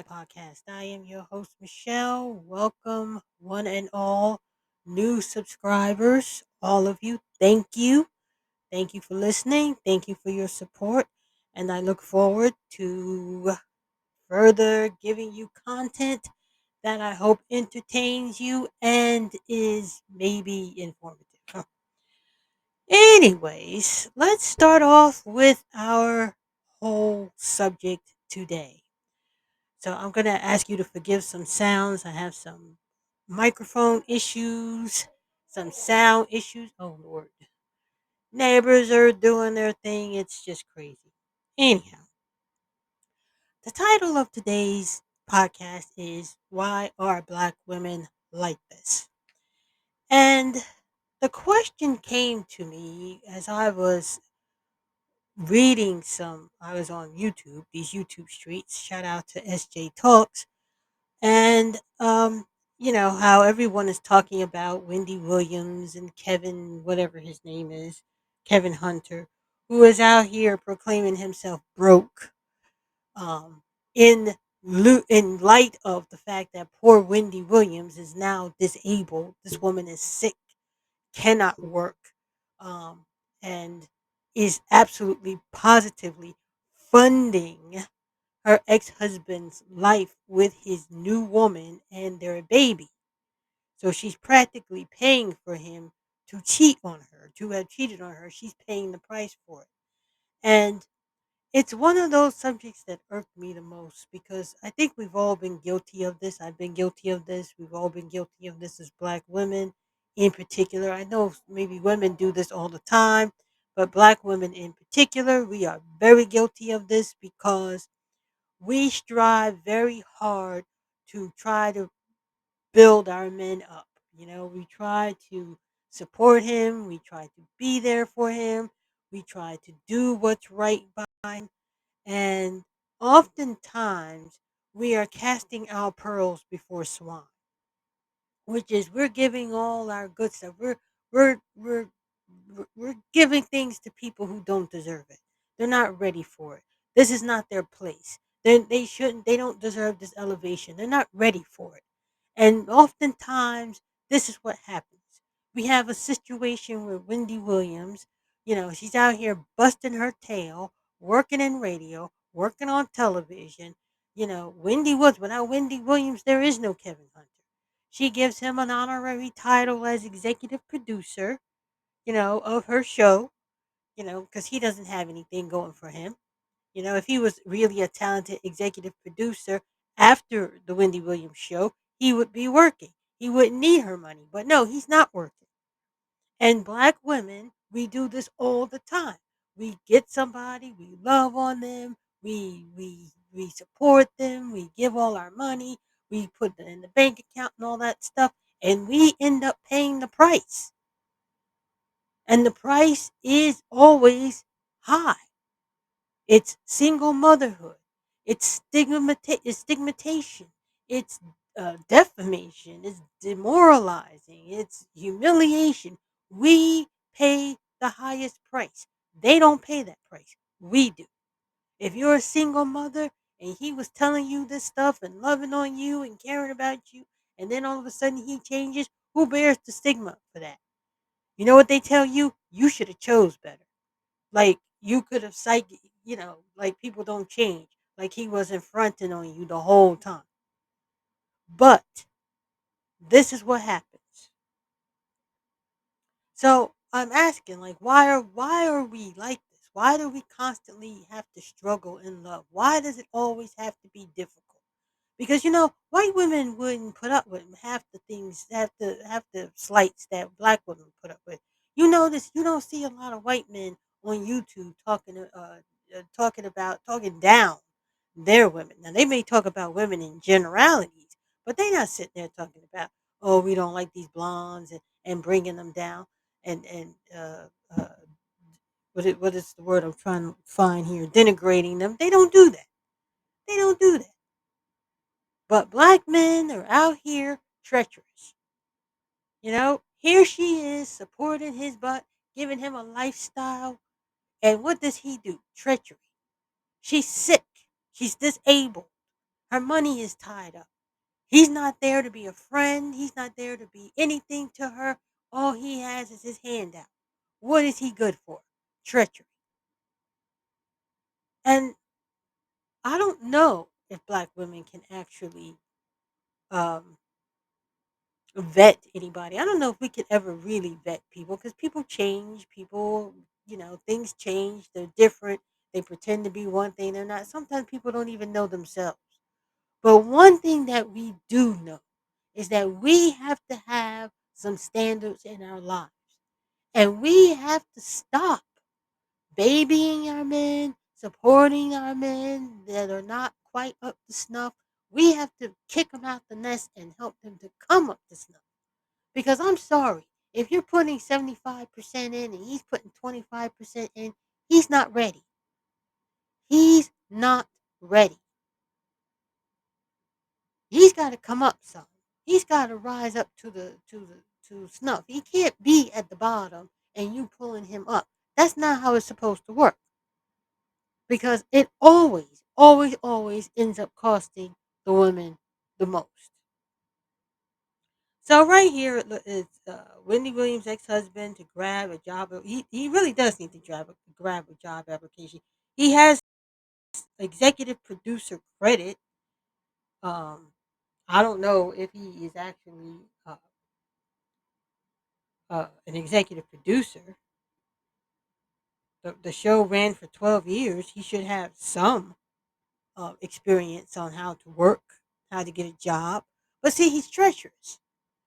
Podcast. I am your host, Michelle. Welcome, one and all new subscribers. All of you, thank you. Thank you for listening. Thank you for your support. And I look forward to further giving you content that I hope entertains you and is maybe informative. Anyways, let's start off with our whole subject today. So I'm going to ask you to forgive some sounds. I have some microphone issues, some sound issues. Oh, Lord. Neighbors are doing their thing. It's just crazy. Anyhow, the title of today's podcast is Why Are Black Women Like This? And the question came to me as I was reading I was on YouTube, these YouTube streets. Shout out to SJ Talks. And you know how everyone is talking about Wendy Williams and Kevin, whatever his name is, Kevin Hunter, who is out here proclaiming himself broke. Um, in light of the fact that poor Wendy Williams is now disabled, this woman is sick, cannot work, um, and is absolutely positively funding her ex-husband's life with his new woman and their baby. So she's practically paying for him to cheat on her, to have cheated on her. She's paying the price for it. And it's one of those subjects that irked me the most because I think we've all been guilty of this. I've been guilty of this. We've all been guilty of this as black women in particular. I know maybe women do this all the time, but black women in particular, we are very guilty of this because we strive very hard to try to build our men up. You know, we try to support him, we try to be there for him, we try to do what's right by him, and oftentimes we are casting our pearls before swine, which is we're giving all our good stuff. We're we're we're giving things to people who don't deserve it. They're not ready for it. This is not their place. They shouldn't. They don't deserve this elevation. They're not ready for it. And oftentimes, this is what happens. We have a situation where Wendy Williams, you know, she's out here busting her tail, working in radio, working on television. You know, without Wendy Williams, there is no Kevin Hunter. She gives him an honorary title as executive producer, you know, of her show, you know, because he doesn't have anything going for him. You know, if he was really a talented executive producer after the Wendy Williams show, he would be working. He wouldn't need her money. But no, he's not working. And black women, we do this all the time. We get somebody, we love on them, we support them, we give all our money, we put it in the bank account and all that stuff, and we end up paying the price. And the price is always high. It's single motherhood. It's stigmatization. It's defamation. It's demoralizing. It's humiliation. We pay the highest price. They don't pay that price. We do. If you're a single mother and he was telling you this stuff and loving on you and caring about you, and then all of a sudden he changes, who bears the stigma for that? You know what they tell you? You should have chose better. Like you could have you know, like people don't change. Like he wasn't fronting on you the whole time. But this is what happens. So I'm asking, like, why are we like this? Why do we constantly have to struggle in love? Why does it always have to be difficult? Because you know, white women wouldn't put up with half the things, half the slights that black women put up with. You notice you don't see a lot of white men on YouTube talking down their women. Now they may talk about women in generalities, but they not sitting there talking about, oh, we don't like these blondes and bringing them down and what is the word I'm trying to find here, denigrating them. They don't do that. They don't do that. But black men are out here treacherous. You know, here she is supporting his butt, giving him a lifestyle. And what does he do? Treachery. She's sick. She's disabled. Her money is tied up. He's not there to be a friend. He's not there to be anything to her. All he has is his hand out. What is he good for? Treachery. And I don't know if black women can actually um, vet anybody. I don't know if we could ever really vet people because people change. People, things change. They're different. They pretend to be one thing they're not. Sometimes people don't even know themselves. But one thing that we do know is that we have to have some standards in our lives. And we have to stop babying our men, supporting our men that are not quite up to snuff. We have to kick them out the nest and help them to come up to snuff. Because I'm sorry, if you're putting 75% in and he's putting 25% in, he's not ready. He's not ready. He's got to come up some. He's got to rise up to snuff. He can't be at the bottom and you pulling him up. That's not how it's supposed to work. Because it always, always, always ends up costing the women the most. So right here is Wendy Williams' ex-husband to grab a job. He really does need to grab a job application. He has executive producer credit. Um, I don't know if he is actually an executive producer. The show ran for 12 years. He should have some experience on how to work, how to get a job. But see, he's treacherous.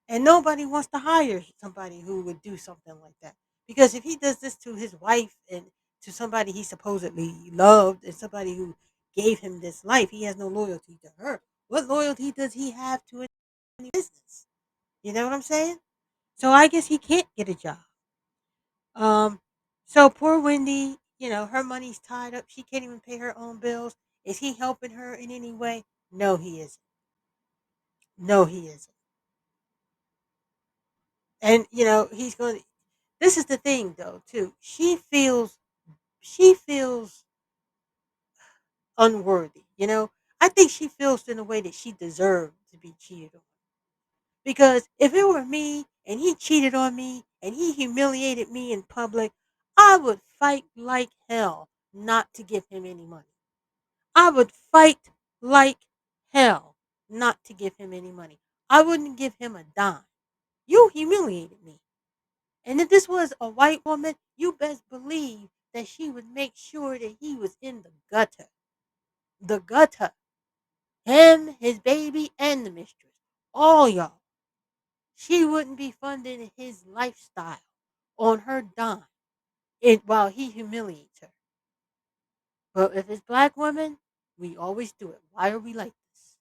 And nobody wants to hire somebody who would do something like that. Because if he does this to his wife and to somebody he supposedly loved and somebody who gave him this life, he has no loyalty to her. What loyalty does he have to any business? You know what I'm saying? So I guess he can't get a job. Um, so poor Wendy, her money's tied up. She can't even pay her own bills. Is he helping her in any way? No, he isn't. No, he isn't. And he's going to this is the thing though, too. She feels unworthy, I think she feels in a way that she deserved to be cheated on. Because if it were me and he cheated on me and he humiliated me in public, I would fight like hell not to give him any money. I would fight like hell not to give him any money. I wouldn't give him a dime. You humiliated me. And if this was a white woman, you best believe that she would make sure that he was in the gutter. The gutter. Him, his baby, and the mistress. All y'all. She wouldn't be funding his lifestyle on her dime while he humiliates her. But if it's black women, we always do it. Why are we like this?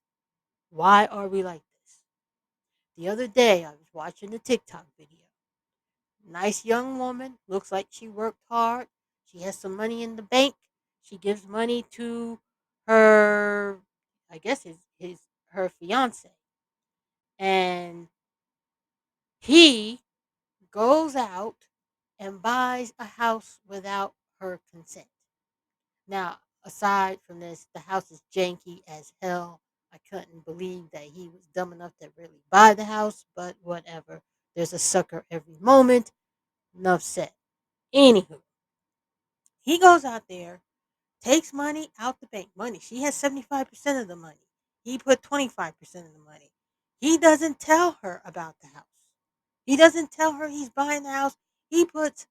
Why are we like this? The other day, I was watching a TikTok video. Nice young woman. Looks like she worked hard. She has some money in the bank. She gives money to her, I guess his her fiance. And he goes out and buys a house without her consent. Now, aside from this, the house is janky as hell. I couldn't believe that he was dumb enough to really buy the house, but whatever. There's a sucker every moment. Enough said. Anywho, he goes out there, takes money out the bank. Money. She has 75% of the money. He put 25% of the money. He doesn't tell her about the house. He doesn't tell her he's buying the house. He puts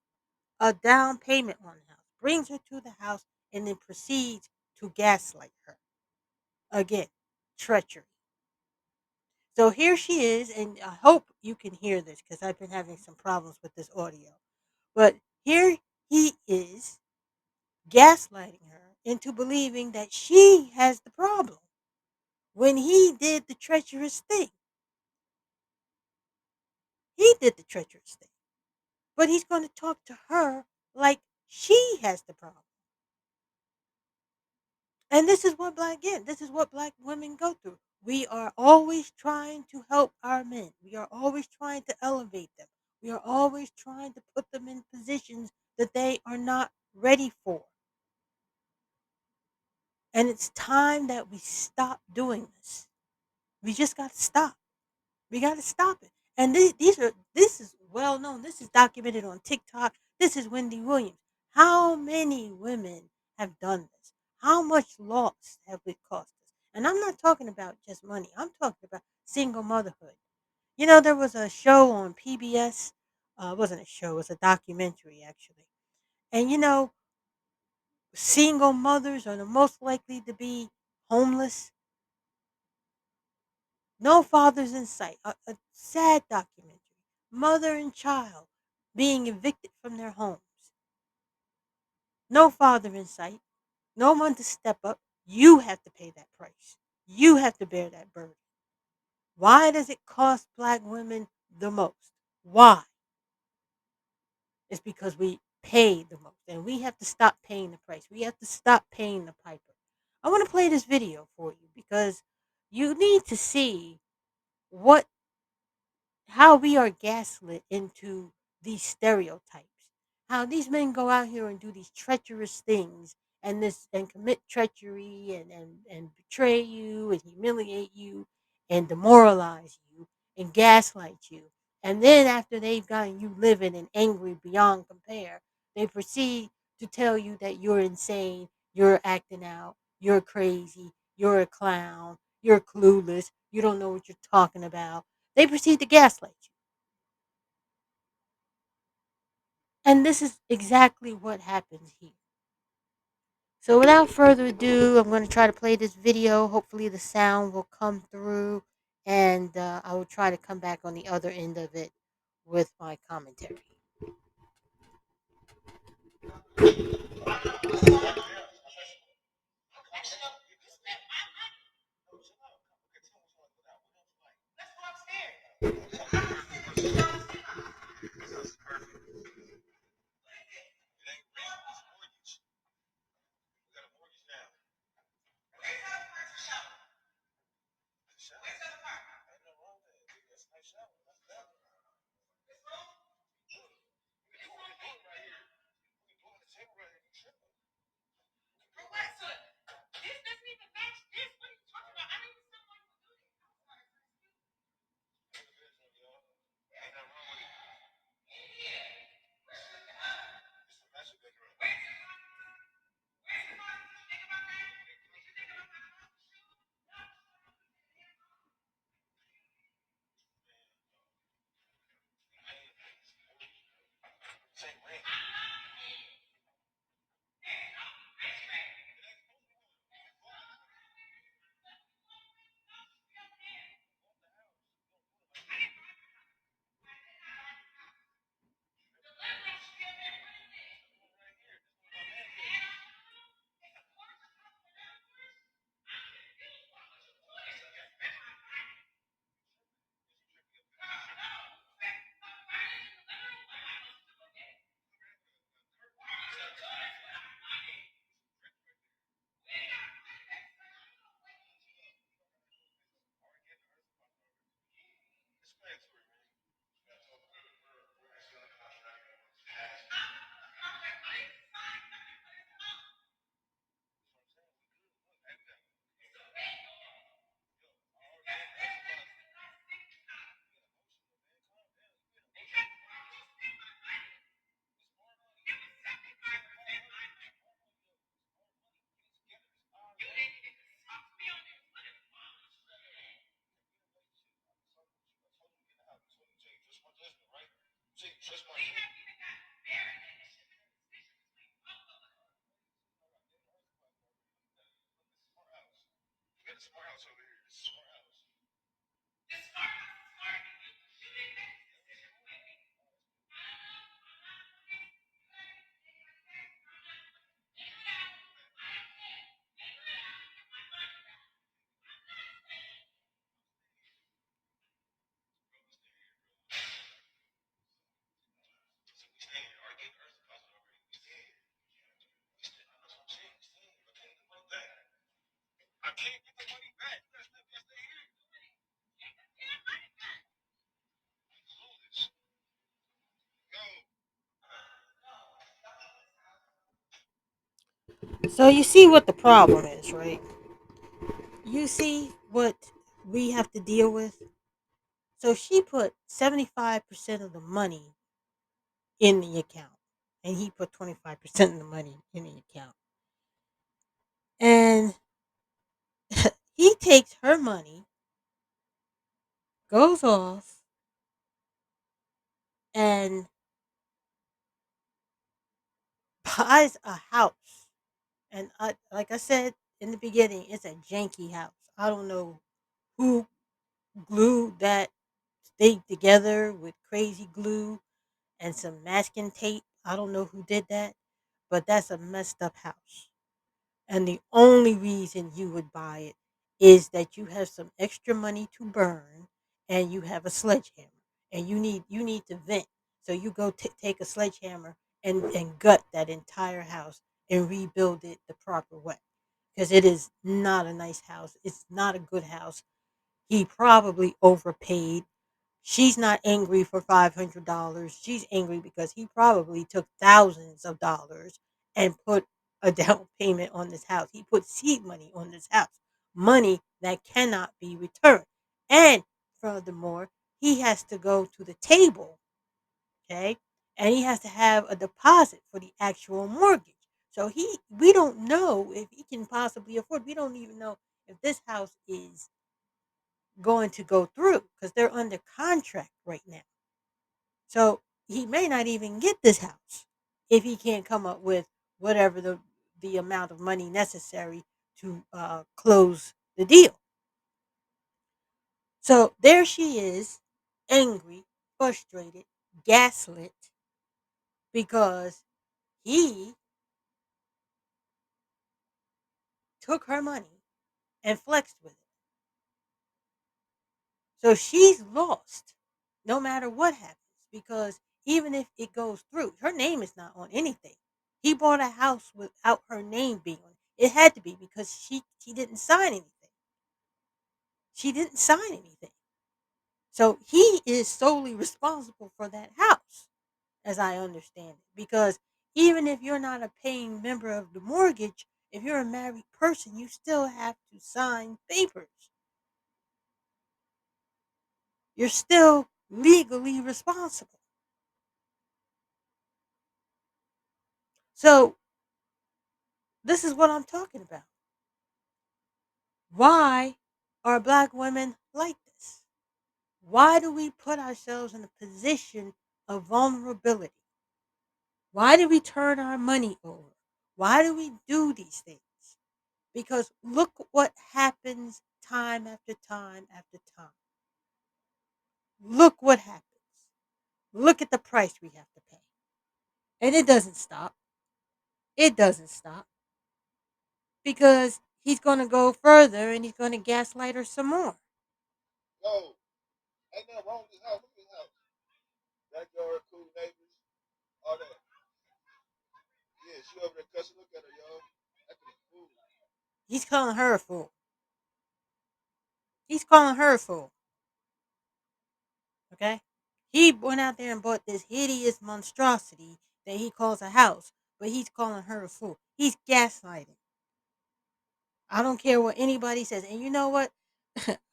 a down payment on the house, brings her to the house, and then proceeds to gaslight her. Again, treachery. So here she is, and I hope you can hear this because I've been having some problems with this audio. But here he is gaslighting her into believing that she has the problem when he did the treacherous thing. He did the treacherous thing. But he's going to talk to her like she has the problem. And this is what black women go through. We are always trying to help our men. We are always trying to elevate them. We are always trying to put them in positions that they are not ready for. And it's time that we stop doing this. We just got to stop. We got to stop it. And this is well known. This is documented on TikTok. This is Wendy Williams. How many women have done this? How much loss have it cost us? And I'm not talking about just money. I'm talking about single motherhood. You know, there was a show on PBS. It wasn't a show. It was a documentary actually. And you know, single mothers are the most likely to be homeless. No fathers in sight. A sad documentary. Mother and child being evicted from their homes. No father in sight. No one to step up. You have to pay that price. You have to bear that burden. Why does it cost black women the most? Why? It's because we pay the most. And we have to stop paying the price. We have to stop paying the piper. I want to play this video for you because you need to see what how we are gaslit into these stereotypes. How these men go out here and do these treacherous things and commit treachery and betray you and humiliate you and demoralize you and gaslight you. And then after they've gotten you living and angry beyond compare, they proceed to tell you that you're insane, you're acting out, you're crazy, you're a clown, you're clueless, you don't know what you're talking about. They proceed to gaslight you. And this is exactly what happens here. So without further ado, I'm going to try to play this video. Hopefully the sound will come through and I will try to come back on the other end of it with my commentary. So you see what the problem is, right? You see what we have to deal with. So she put 75% of the money in the account, and he put 25% of the money in the account. And he takes her money, goes off, and buys a house. And like I said in the beginning, it's a janky house. I don't know who glued that thing together with crazy glue and some masking tape. I don't know who did that, but that's a messed up house. And the only reason you would buy it is that you have some extra money to burn and you have a sledgehammer and you need to vent. So you go take a sledgehammer and gut that entire house and rebuild it the proper way, because it is not a nice house. It's not a good house. He probably overpaid. She's not angry for $500. She's angry because he probably took thousands of dollars and put a down payment on this house. He put seed money on this house, money that cannot be returned. And furthermore, he has to go to the table, okay? And he has to have a deposit for the actual mortgage. So we don't know if he can possibly afford. We don't even know if this house is going to go through because they're under contract right now. So he may not even get this house if he can't come up with whatever the amount of money necessary to close the deal. So there she is, angry, frustrated, gaslit because he took her money and flexed with it. So she's lost no matter what happens, because even if it goes through, her name is not on anything. He bought a house without her name being on it. It had to be because she didn't sign anything. She didn't sign anything. So he is solely responsible for that house, as I understand it. Because even if you're not a paying member of the mortgage, if you're a married person, you still have to sign papers. You're still legally responsible. So this is what I'm talking about. Why are black women like this? Why do we put ourselves in a position of vulnerability? Why do we turn our money over? Why do we do these things? Because look what happens time after time after time. Look what happens. Look at the price we have to pay. And it doesn't stop. It doesn't stop because he's going to go further and he's going to gaslight her some more. Yo, ain't nothing wrong with this house. Look at this house. Backyard, cool neighbors, all that. Yeah, she over there cussing. Look at her, yo. Acting a fool. He's calling her a fool. He's calling her a fool. Okay? He went out there and bought this hideous monstrosity that he calls a house, but he's calling her a fool. He's gaslighting. I don't care what anybody says. And you know what?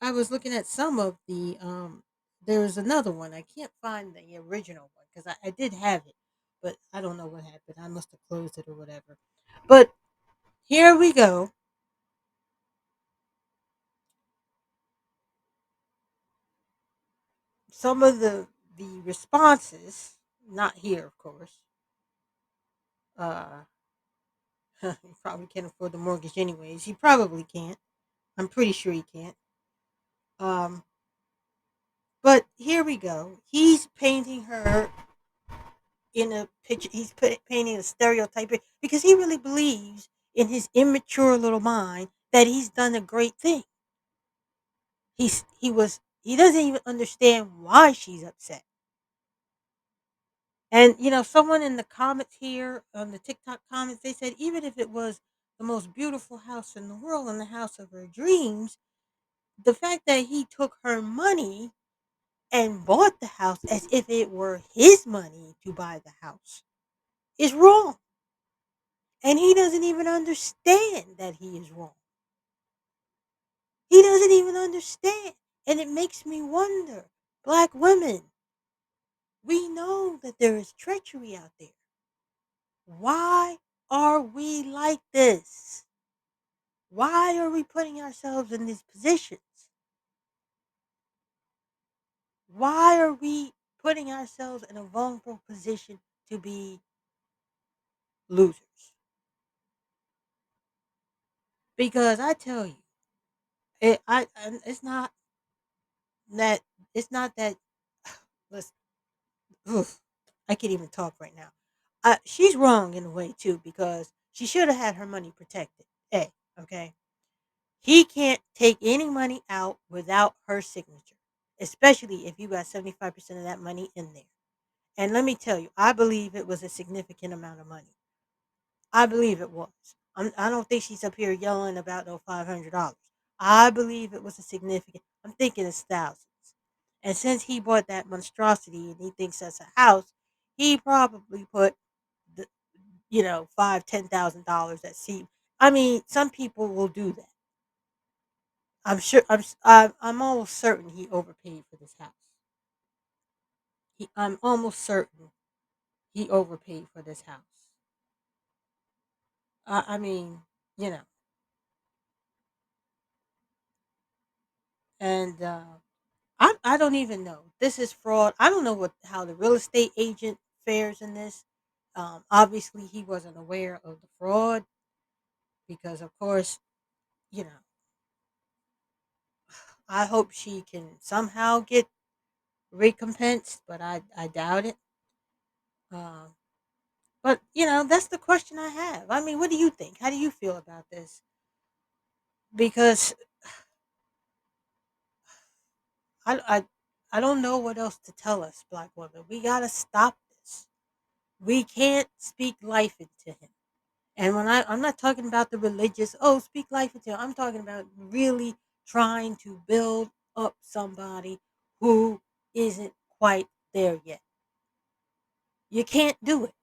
I was looking at some of the there's another one. I can't find the original one because I did have it, but I don't know what happened. I must have closed it or whatever. But here we go. Some of the responses, not here, of course. Uh, he probably can't afford the mortgage anyways. He probably can't. I'm pretty sure he can't. Um, but here we go. He's painting her in a picture. Painting a stereotype because he really believes in his immature little mind that he's done a great thing. He doesn't even understand why she's upset. And someone in the comments here on the TikTok comments, they said even if it was the most beautiful house in the world and the house of her dreams, the fact that he took her money and bought the house as if it were his money to buy the house is wrong. And he doesn't even understand that he is wrong. He doesn't even understand. And it makes me wonder, black women, we know that there is treachery out there. Why are we like this? Why are we putting ourselves in these positions? Why are we putting ourselves in a vulnerable position to be losers? Because I tell you, it's not that it's not that. Listen, oof, I can't even talk right now. She's wrong in a way too because she should have had her money protected. A, okay. He can't take any money out without her signature, especially if you got 75% of that money in there. And let me tell you, I believe it was a significant amount of money. I believe it was. I don't think she's up here yelling about no $500. I believe it was a significant. I'm thinking it's thousands. And since he bought that monstrosity and he thinks that's a house, he probably put the, $5,000, $10,000 at sea. I mean, some people will do that. I'm sure. I'm almost certain he overpaid for this house. I'm almost certain he overpaid for this house. I mean, you know, and I don't even know. This is fraud. I don't know how the real estate agent fares in this. Obviously, he wasn't aware of the fraud because, of course, you know. I hope she can somehow get recompensed, but I doubt it. Um, but that's the question I have. I mean, what do you think? How do you feel about this? Because I I I don't know what else to tell us, black women. We gotta stop this. We can't speak life into him. And I'm not talking about the religious, oh, speak life into him. I'm talking about really trying to build up somebody who isn't quite there yet. You can't do it.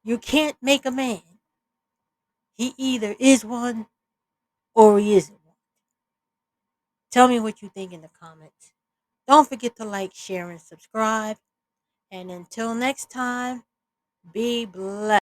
You can't make a man. He either is one or he isn't one. Tell me what you think in the comments. Don't forget to like, share, and subscribe. And until next time, be blessed.